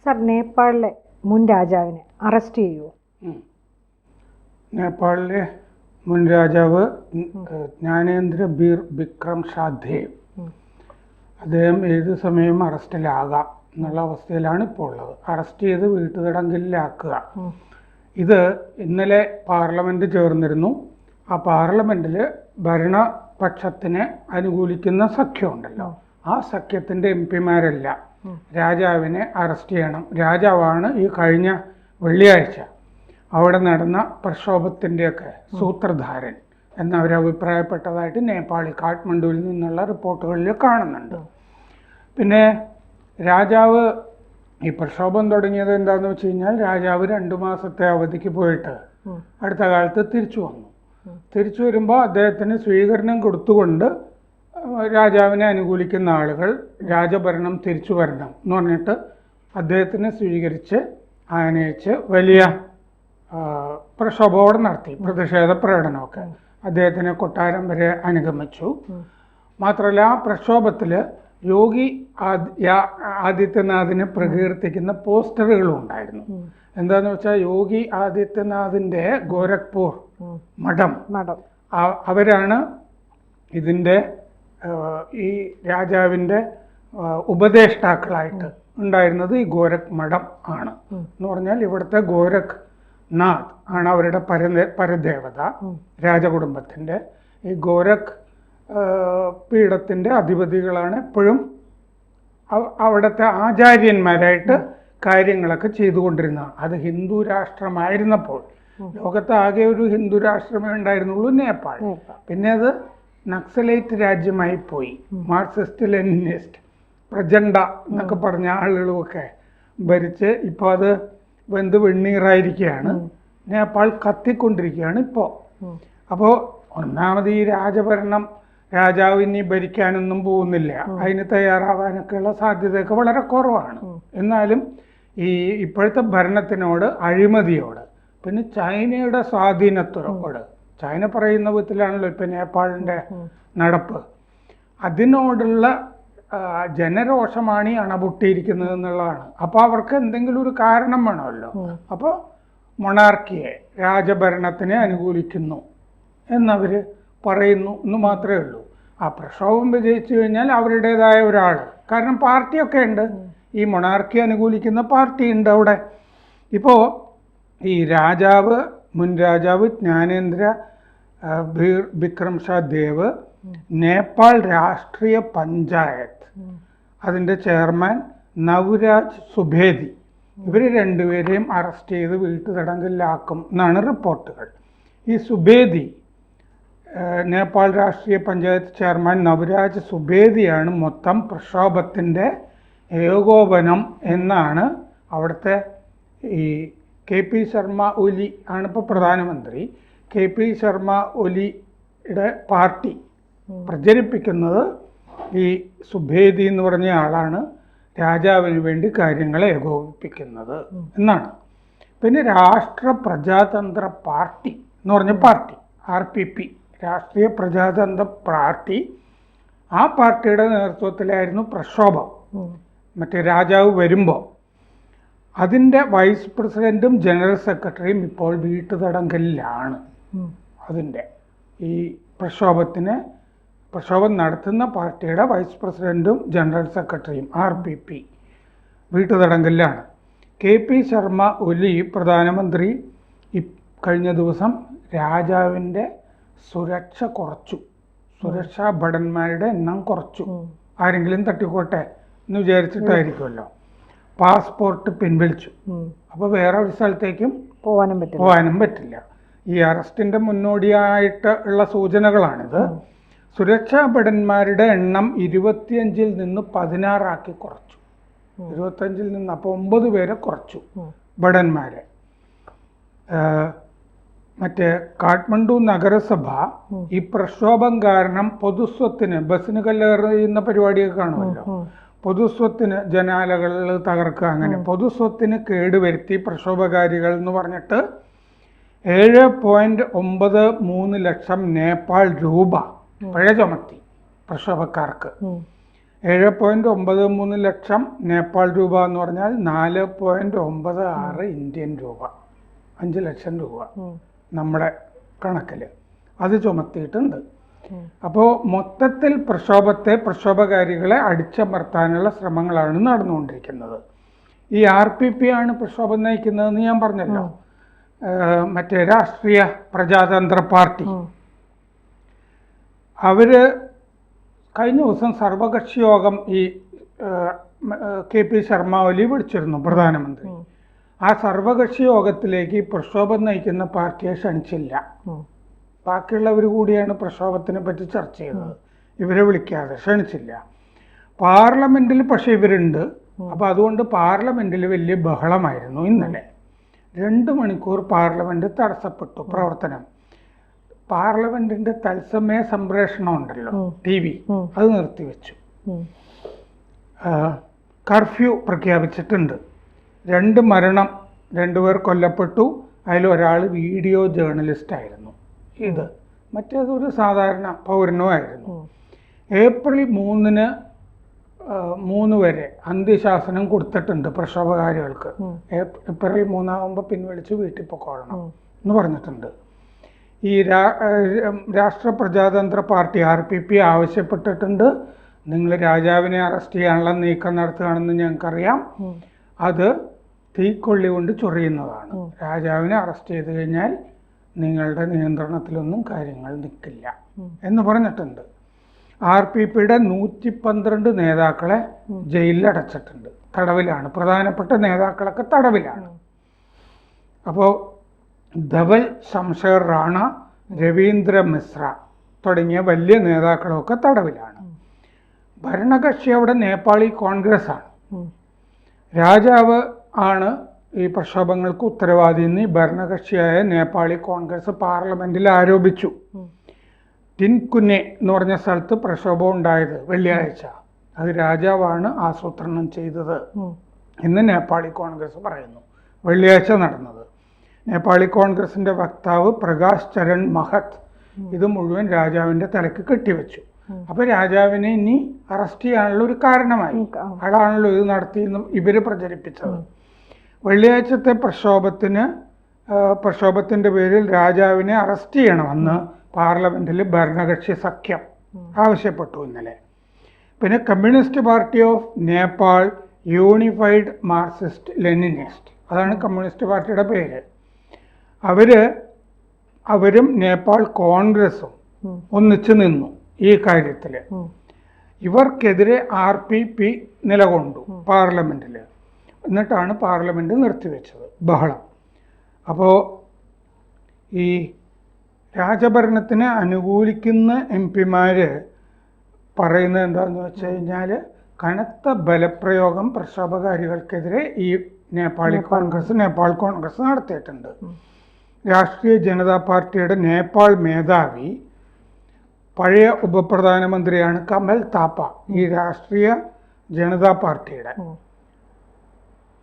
Sir, നേപ്പാളിലെ മുൻ രാജാവിനെ അറസ്റ്റ് ചെയ്യുമോ? നേപ്പാളിലെ മുൻ രാജാവ് ജ്ഞാനേന്ദ്ര ബീർ ബിക്രം ഷാ ദേവ്, അദ്ദേഹം ഏത് സമയവും അറസ്റ്റിലാകാം എന്നുള്ള അവസ്ഥയിലാണ് ഇപ്പോൾ ഉള്ളത്. അറസ്റ്റ് ചെയ്ത് വീട്ടുതടങ്കലിലാക്കുക. ഇത് ഇന്നലെ പാർലമെൻറ്റ് ചേർന്നിരുന്നു. ആ പാർലമെൻറ്റിൽ ഭരണപക്ഷത്തിനെ അനുകൂലിക്കുന്ന സഖ്യമുണ്ടല്ലോ, ആ സഖ്യത്തിൻ്റെ എം പിമാരെല്ലാം രാജാവിനെ അറസ്റ്റ് ചെയ്യണം. രാജാവാണ് ഈ കഴിഞ്ഞ വെള്ളിയാഴ്ച അവിടെ നടന്ന പ്രക്ഷോഭത്തിൻ്റെയൊക്കെ സൂത്രധാരൻ എന്നവർ അഭിപ്രായപ്പെട്ടതായിട്ട് നേപ്പാളി കാഠ്മണ്ഡുവിൽ നിന്നുള്ള റിപ്പോർട്ടുകളിൽ കാണുന്നുണ്ട്. പിന്നെ രാജാവ് ഈ പ്രക്ഷോഭം തുടങ്ങിയത് എന്താണെന്ന് വെച്ച് കഴിഞ്ഞാൽ, രാജാവ് 2 മാസത്തെ അവധിക്ക് പോയിട്ട് അടുത്ത കാലത്ത് തിരിച്ചു വന്നു. തിരിച്ചു വരുമ്പോൾ അദ്ദേഹത്തിന് സ്വീകരണം കൊടുത്തുകൊണ്ട് രാജാവിനെ അനുകൂലിക്കുന്ന ആളുകൾ രാജഭരണം തിരിച്ചു വരണം എന്ന് പറഞ്ഞിട്ട് അദ്ദേഹത്തിനെ സ്വീകരിച്ച് ആനയിച്ച് വലിയ പ്രക്ഷോഭം നടത്തി, പ്രതിഷേധ പ്രകടനമൊക്കെ. അദ്ദേഹത്തിനെ കൊട്ടാരം വരെ അനുഗമിച്ചു. മാത്രമല്ല, ആ പ്രക്ഷോഭത്തിൽ യോഗി ആദിത്യനാഥിനെ പ്രകീർത്തിക്കുന്ന പോസ്റ്ററുകളും ഉണ്ടായിരുന്നു. എന്താന്ന് വെച്ചാൽ, യോഗി ആദിത്യനാഥിൻ്റെ ഗോരഖ്പൂർ മഠം അവരാണ് ഇതിൻ്റെ ഈ രാജാവിൻ്റെ ഉപദേഷ്ടാക്കളായിട്ട് ഉണ്ടായിരുന്നത്. ഈ ഗോരഖ് മഠം ആണ് എന്ന് പറഞ്ഞാൽ, ഇവിടുത്തെ ഗോരഖ് നാഥ് ആണ് അവരുടെ പരദേവത രാജകുടുംബത്തിൻ്റെ. ഈ ഗോരഖ് പീഠത്തിൻ്റെ അധിപതികളാണ് എപ്പോഴും അവിടുത്തെ ആചാര്യന്മാരായിട്ട് കാര്യങ്ങളൊക്കെ ചെയ്തുകൊണ്ടിരുന്നത്. അത് ഹിന്ദു രാഷ്ട്രമായിരുന്നപ്പോൾ, ലോകത്ത് ആകെ ഒരു ഹിന്ദു രാഷ്ട്രമേ ഉണ്ടായിരുന്നുള്ളൂ, നേപ്പാൾ. പിന്നെ അത് നക്സലൈറ്റ് രാജ്യമായി പോയി. മാർക്സിസ്റ്റ് ലെനിനിസ്റ്റ് പ്രചണ്ഡ എന്നൊക്കെ പറഞ്ഞ ആളുകളുമൊക്കെ ഭരിച്ച് ഇപ്പോൾ അത് വെന്ത് വെണ്ണീറായിരിക്കുകയാണ്. നേപ്പാൾ കത്തിക്കൊണ്ടിരിക്കുകയാണ് ഇപ്പോൾ. അപ്പോൾ ഒന്നാമത് ഈ രാജഭരണം, രാജാവ് ഇനി ഭരിക്കാനൊന്നും പോകുന്നില്ല, അതിന് തയ്യാറാവാനൊക്കെയുള്ള സാധ്യതയൊക്കെ വളരെ കുറവാണ്. എന്നാലും ഈ ഇപ്പോഴത്തെ ഭരണത്തിനോട്, അഴിമതിയോട്, പിന്നെ ചൈനയുടെ സ്വാധീനത്തോട്, ചൈന പറയുന്ന വിധത്തിലാണല്ലോ ഇപ്പം നേപ്പാളിൻ്റെ നടപ്പ്, അതിനോടുള്ള ജനരോഷമാണ് ഈ അണപൊട്ടിയിരിക്കുന്നത് എന്നുള്ളതാണ്. അപ്പോൾ അവർക്ക് എന്തെങ്കിലും ഒരു കാരണം വേണമല്ലോ. അപ്പോൾ മൊണാർക്കിയെ, രാജഭരണത്തിനെ അനുകൂലിക്കുന്നു എന്നവർ പറയുന്നു എന്ന് മാത്രമേ ഉള്ളൂ. ആ പ്രക്ഷോഭം വിജയിച്ചു കഴിഞ്ഞാൽ അവരുടേതായ ഒരാൾ, കാരണം പാർട്ടിയൊക്കെ ഉണ്ട്, ഈ മൊണാർക്കി അനുകൂലിക്കുന്ന പാർട്ടി ഉണ്ട് അവിടെ. ഇപ്പോൾ ഈ രാജാവ്, മുൻ രാജാവ് ജ്ഞാനേന്ദ്ര ബീർ ബിക്രം ഷാ ദേവ് നേപ്പാൾ രാഷ്ട്രീയ പഞ്ചായത്ത് അതിൻ്റെ ചെയർമാൻ നവരാജ് സുബേദി, ഇവർ രണ്ടുപേരെയും അറസ്റ്റ് ചെയ്ത് വീട്ടുതടങ്കലിലാക്കും എന്നാണ് റിപ്പോർട്ടുകൾ. ഈ സുബേദി, നേപ്പാൾ രാഷ്ട്രീയ പഞ്ചായത്ത് ചെയർമാൻ നവരാജ് സുബേദിയാണ് മൊത്തം പ്രക്ഷോഭത്തിൻ്റെ ഏകോപനം എന്നാണ് അവിടുത്തെ ഈ KP ശർമ്മ ഒലി ആണിപ്പോൾ പ്രധാനമന്ത്രി. KP ശർമ്മ ഒലിയുടെ പാർട്ടി പ്രചരിപ്പിക്കുന്നത് ഈ സുബേദി എന്ന് പറഞ്ഞ ആളാണ് രാജാവിന് വേണ്ടി കാര്യങ്ങളെ ഏകോപിപ്പിക്കുന്നത് എന്നാണ്. പിന്നെ രാഷ്ട്ര പ്രജാതന്ത്ര പാർട്ടി എന്ന് പറഞ്ഞ പാർട്ടി, RPP, രാഷ്ട്രീയ പ്രജാതന്ത്ര പാർട്ടി, ആ പാർട്ടിയുടെ നേതൃത്വത്തിലായിരുന്നു പ്രക്ഷോഭം. മറ്റേ രാജാവ് വരുമ്പോൾ അതിൻ്റെ വൈസ് പ്രസിഡൻറ്റും ജനറൽ സെക്രട്ടറിയും ഇപ്പോൾ വീട്ടുതടങ്കലിലാണ്. അതിൻ്റെ ഈ പ്രക്ഷോഭം നടത്തുന്ന പാർട്ടിയുടെ വൈസ് പ്രസിഡൻറ്റും ജനറൽ സെക്രട്ടറിയും RPP വീട്ടുതടങ്കലിലാണ്. KP ശർമ്മ ഒലി പ്രധാനമന്ത്രി കഴിഞ്ഞ ദിവസം രാജാവിൻ്റെ സുരക്ഷ കുറച്ചു, സുരക്ഷാ ഭടന്മാരുടെ എണ്ണം കുറച്ചു. ആരെങ്കിലും തട്ടിക്കോട്ടെ എന്ന് വിചാരിച്ചിട്ടായിരിക്കുമല്ലോ. പാസ്പോർട്ട് പിൻവലിച്ചു. അപ്പോൾ വേറെ ഒരു സ്ഥലത്തേക്കും പോകാനും പറ്റില്ല. ഈ അറസ്റ്റിൻ്റെ മുന്നോടിയായിട്ട് ഉള്ള സൂചനകളാണിത്. സുരക്ഷാ ഭടന്മാരുടെ എണ്ണം 25-ൽ നിന്ന് 16 കുറച്ചു. 25-ൽ നിന്ന് അപ്പോൾ 9 പേരെ കുറച്ചു ഭടന്മാരെ. മറ്റേ കാഠ്മണ്ഡു നഗരസഭ ഈ പ്രക്ഷോഭം കാരണം പൊതുസ്വത്തിന്, ബസ്സിന് കല്ലെറിയുന്ന പരിപാടിയൊക്കെ കാണുമല്ലോ, പൊതുസ്വത്തിന്, ജനാലകളിൽ തകർക്കുക, അങ്ങനെ പൊതുസ്വത്തിന് കേടുവരുത്തി പ്രക്ഷോഭകാരികൾ എന്ന് പറഞ്ഞിട്ട് 7.93 ലക്ഷം നേപ്പാൾ രൂപ പിഴ ചുമത്തി പ്രക്ഷോഭക്കാർക്ക്. 7.93 ലക്ഷം നേപ്പാൾ രൂപ എന്ന് പറഞ്ഞാൽ 4.96 ഇന്ത്യൻ രൂപ, 5 ലക്ഷം രൂപ നമ്മുടെ കണക്കിൽ അത് ചുമത്തിയിട്ടുണ്ട്. അപ്പോൾ മൊത്തത്തിൽ പ്രക്ഷോഭകാരികളെ അടിച്ചമർത്താനുള്ള ശ്രമങ്ങളാണ് നടന്നുകൊണ്ടിരിക്കുന്നത്. ഈ RPP ആണ് പ്രക്ഷോഭം നയിക്കുന്നതെന്ന് ഞാൻ പറഞ്ഞല്ലോ. മറ്റേ രാഷ്ട്രീയ പ്രജാതന്ത്ര പാർട്ടി അവര് കഴിഞ്ഞ ദിവസം സർവകക്ഷി യോഗം ഈ KP ശർമ്മ ഒലി വിളിച്ചിരുന്നു, പ്രധാനമന്ത്രി. ആ സർവകക്ഷി യോഗത്തിലേക്ക് ഈ പ്രക്ഷോഭം നയിക്കുന്ന പാർട്ടിയെ ക്ഷണിച്ചില്ല. ബാക്കിയുള്ളവർ കൂടിയാണ് പ്രക്ഷോഭത്തിനെ പറ്റി ചർച്ച ചെയ്തത്, ഇവരെ വിളിക്കാതെ ക്ഷണിച്ചില്ല. പാർലമെന്റിൽ പക്ഷെ ഇവരുണ്ട്. അപ്പോൾ അതുകൊണ്ട് പാർലമെന്റിൽ വലിയ ബഹളമായിരുന്നു ഇന്നലെ. 2 മണിക്കൂർ പാർലമെന്റ് തടസ്സപ്പെട്ടു പ്രവർത്തനം. പാർലമെന്റിന്റെ തത്സമയ സംപ്രേഷണം ഉണ്ടല്ലോ, TV, അത് നിർത്തിവെച്ചു. കർഫ്യൂ പ്രഖ്യാപിച്ചിട്ടുണ്ട്. 2 മരണം, 2 പേർ കൊല്ലപ്പെട്ടു. അതിലൊരാൾ വീഡിയോ ജേർണലിസ്റ്റ് ആയിരുന്നു, മറ്റേതൊരു സാധാരണ പൗരനോ ആയിരുന്നു. ഏപ്രിൽ 3 വരെ അന്ത്യശാസനം കൊടുത്തിട്ടുണ്ട് പ്രക്ഷോഭകാരികൾക്ക്. ഏപ്രിൽ 3 ആകുമ്പോൾ പിൻവലിച്ച് വീട്ടിൽ പൊക്കോളണം എന്ന് പറഞ്ഞിട്ടുണ്ട്. ഈ രാഷ്ട്ര പ്രജാതന്ത്ര പാർട്ടി RPP ആവശ്യപ്പെട്ടിട്ടുണ്ട്, നിങ്ങൾ രാജാവിനെ അറസ്റ്റ് ചെയ്യാനുള്ള നീക്കം നടത്തുകയാണെന്ന് ഞങ്ങൾക്കറിയാം. അത് തീക്കൊള്ളി കൊണ്ട് ചൊറിയുന്നതാണ്. രാജാവിനെ അറസ്റ്റ് ചെയ്ത് കഴിഞ്ഞാൽ നിങ്ങളുടെ നിയന്ത്രണത്തിലൊന്നും കാര്യങ്ങൾ നിൽക്കില്ല എന്ന് പറഞ്ഞിട്ടുണ്ട്. RPPയുടെ 112 നേതാക്കളെ ജയിലിലടച്ചിട്ടുണ്ട്, തടവിലാണ്. പ്രധാനപ്പെട്ട നേതാക്കളൊക്കെ തടവിലാണ്. അപ്പോൾ ധവൽ ശംഷേർ റാണ, രവീന്ദ്ര മിശ്ര തുടങ്ങിയ വലിയ നേതാക്കളൊക്കെ തടവിലാണ്. ഭരണകക്ഷി അവിടെ നേപ്പാളി കോൺഗ്രസ് ആണ്. രാജാവ് ആണ് ഈ പ്രക്ഷോഭങ്ങൾക്ക് ഉത്തരവാദി എന്ന് ഭരണകക്ഷിയായ നേപ്പാളി കോൺഗ്രസ് പാർലമെന്റിൽ ആരോപിച്ചു. ടിൻകുനെ എന്ന് പറഞ്ഞ സ്ഥലത്ത് പ്രക്ഷോഭം ഉണ്ടായത് വെള്ളിയാഴ്ച. അത് രാജാവാണ് ആസൂത്രണം ചെയ്തത് എന്ന് നേപ്പാളി കോൺഗ്രസ് പറയുന്നു. വെള്ളിയാഴ്ച നടന്നത്. നേപ്പാളി കോൺഗ്രസിന്റെ വക്താവ് പ്രകാശ് ചരൺ മഹത്ത് ഇത് മുഴുവൻ രാജാവിന്റെ തലക്ക് കെട്ടിവെച്ചു. അപ്പൊ രാജാവിനെ ഇനി അറസ്റ്റ് ചെയ്യാനുള്ള ഒരു കാരണമായി. അയാളാണല്ലോ ഇത് നടത്തിയെന്ന് ഇവര് പ്രചരിപ്പിച്ചത്. വെള്ളിയാഴ്ചത്തെ പ്രക്ഷോഭത്തിന്റെ പേരിൽ രാജാവിനെ അറസ്റ്റ് ചെയ്യണമെന്ന് പാർലമെന്റിൽ ഭരണകക്ഷി സഖ്യം ആവശ്യപ്പെട്ടു ഇന്നലെ. പിന്നെ communist party of Nepal unified Marxist Leninist, അതാണ് കമ്മ്യൂണിസ്റ്റ് പാർട്ടിയുടെ പേര്. അവരും നേപ്പാൾ കോൺഗ്രസും ഒന്നിച്ചു നിന്നു ഈ കാര്യത്തിൽ. ഇവർക്കെതിരെ RPP നിലകൊണ്ടു പാർലമെന്റിൽ. എന്നിട്ടാണ് പാർലമെന്റ് നിർത്തിവെച്ചത്, ബഹളം. അപ്പോൾ ഈ രാജഭരണത്തിനെ അനുകൂലിക്കുന്ന MP-മാർ പറയുന്നത് എന്താണെന്ന് വെച്ച് കഴിഞ്ഞാൽ കനത്ത ബലപ്രയോഗം പ്രക്ഷോഭകാരികൾക്കെതിരെ ഈ നേപ്പാൾ കോൺഗ്രസ് നടത്തിയിട്ടുണ്ട്. രാഷ്ട്രീയ ജനതാ പാർട്ടിയുടെ നേപ്പാൾ മേധാവി പഴയ ഉപപ്രധാനമന്ത്രിയാണ് കമൽ താപ്പ, ഈ രാഷ്ട്രീയ ജനതാ പാർട്ടിയുടെ.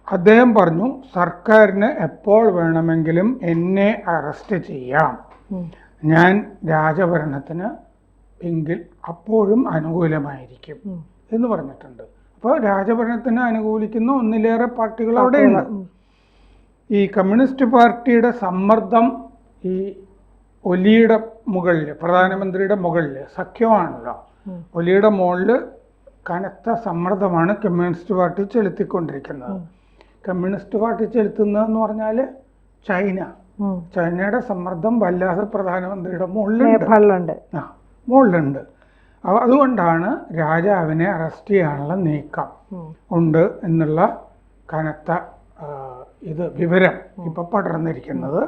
അദ്ദേഹം പറഞ്ഞു, സർക്കാരിന് എപ്പോൾ വേണമെങ്കിലും എന്നെ അറസ്റ്റ് ചെയ്യാം, ഞാൻ രാജഭരണത്തിന് എങ്കിൽ അപ്പോഴും അനുകൂലമായിരിക്കും എന്ന് പറഞ്ഞിട്ടുണ്ട്. അപ്പോൾ രാജഭരണത്തിന് അനുകൂലിക്കുന്ന ഒന്നിലേറെ പാർട്ടികൾ അവിടെയുണ്ട്. ഈ കമ്മ്യൂണിസ്റ്റ് പാർട്ടിയുടെ സമ്മർദ്ദം ഈ ഒലിയുടെ മുകളിൽ, പ്രധാനമന്ത്രിയുടെ മുകളിൽ സഖ്യമാണല്ലോ, ഒലിയുടെ മുകളിൽ കനത്ത സമ്മർദ്ദമാണ് കമ്മ്യൂണിസ്റ്റ് പാർട്ടി ചെലുത്തിക്കൊണ്ടിരിക്കുന്നത്. കമ്മ്യൂണിസ്റ്റ് പാർട്ടി ചെലുത്തുന്നതെന്ന് പറഞ്ഞാൽ ചൈനയുടെ സമ്മർദ്ദം വല്ലാതെ പ്രധാനമന്ത്രിയുടെ മുകളിലുണ്ട്. അതുകൊണ്ടാണ് രാജാവിനെ അറസ്റ്റ് ചെയ്യാനുള്ള നീക്കം ഉണ്ട് എന്നുള്ള കനത്ത വിവരം ഇപ്പൊ പടർന്നിരിക്കുന്നത്.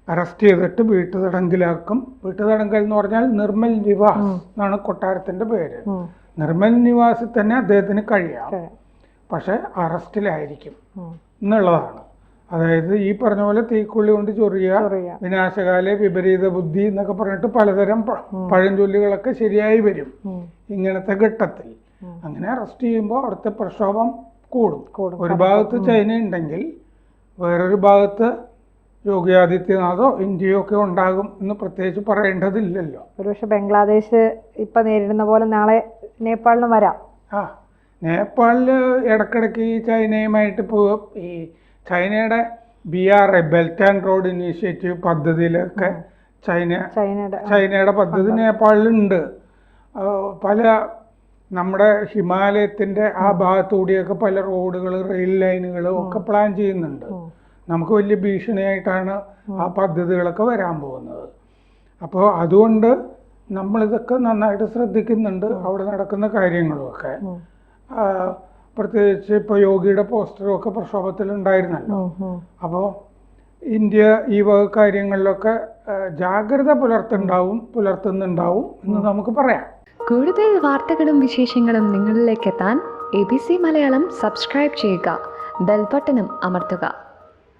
അറസ്റ്റ് ചെയ്തിട്ട് വീട്ടുതടങ്കലാക്കും. വീട്ടുതടങ്കൽ എന്ന് പറഞ്ഞാൽ നിർമ്മൽ നിവാസ് എന്നാണ് കൊട്ടാരത്തിന്റെ പേര്. നിർമ്മൽ നിവാസിൽ തന്നെ അദ്ദേഹത്തിന് കഴിയാം, പക്ഷെ അറസ്റ്റിലായിരിക്കും എന്നുള്ളതാണ്. അതായത് ഈ പറഞ്ഞ പോലെ തീക്കുള്ളി കൊണ്ട് ചൊറിയ, വിനാശകാലെ വിപരീത ബുദ്ധി എന്നൊക്കെ പറഞ്ഞിട്ട് പലതരം പഴഞ്ചൊല്ലുകളൊക്കെ ശരിയായി വരും ഇങ്ങനത്തെ ഘട്ടത്തിൽ. അങ്ങനെ അറസ്റ്റ് ചെയ്യുമ്പോൾ അവിടുത്തെ പ്രക്ഷോഭം കൂടും. ഒരു ഭാഗത്ത് ചൈന ഉണ്ടെങ്കിൽ വേറൊരു ഭാഗത്ത് യോഗി ആദിത്യനാഥോ ഇന്ത്യയോ ഒക്കെ ഉണ്ടാകും എന്ന് പ്രത്യേകിച്ച് പറയേണ്ടതില്ലല്ലോ. ഒരുപക്ഷെ ബംഗ്ലാദേശ് ഇപ്പൊ നേരിടുന്ന പോലെ നാളെ നേപ്പാളിനും വരാം. ആ നേപ്പാളിൽ ഇടക്കിടയ്ക്ക് ഈ ചൈനയുമായിട്ട് ഈ ചൈനയുടെ BRI belt and road initiative പദ്ധതിയിലൊക്കെ ചൈനയുടെ പദ്ധതി നേപ്പാളിലുണ്ട്. പല നമ്മുടെ ഹിമാലയത്തിൻ്റെ ആ ഭാഗത്തുകൂടിയൊക്കെ പല റോഡുകൾ, റെയിൽ ലൈനുകൾ ഒക്കെ പ്ലാൻ ചെയ്യുന്നുണ്ട്. നമുക്ക് വലിയ ഭീഷണിയായിട്ടാണ് ആ പദ്ധതികളൊക്കെ വരാൻ പോകുന്നത്. അപ്പോൾ അതുകൊണ്ട് നമ്മളിതൊക്കെ നന്നായിട്ട് ശ്രദ്ധിക്കുന്നുണ്ട്, അവിടെ നടക്കുന്ന കാര്യങ്ങളുമൊക്കെ. പ്രത്യേകിച്ച് ഇപ്പോൾ യോഗിയുടെ പോസ്റ്ററും ഒക്കെ പ്രക്ഷോഭത്തിലുണ്ടായിരുന്നല്ലോ. അപ്പോൾ ഇന്ത്യ ഈ വക കാര്യങ്ങളിലൊക്കെ ജാഗ്രത പുലർത്തുന്നുണ്ടാവും എന്ന് നമുക്ക് പറയാം. കൂടുതൽ വാർത്തകളും വിശേഷങ്ങളും നിങ്ങളിലേക്ക് എത്താൻ ABC മലയാളം സബ്സ്ക്രൈബ് ചെയ്യുക, ബെൽ ബട്ടണും അമർത്തുക.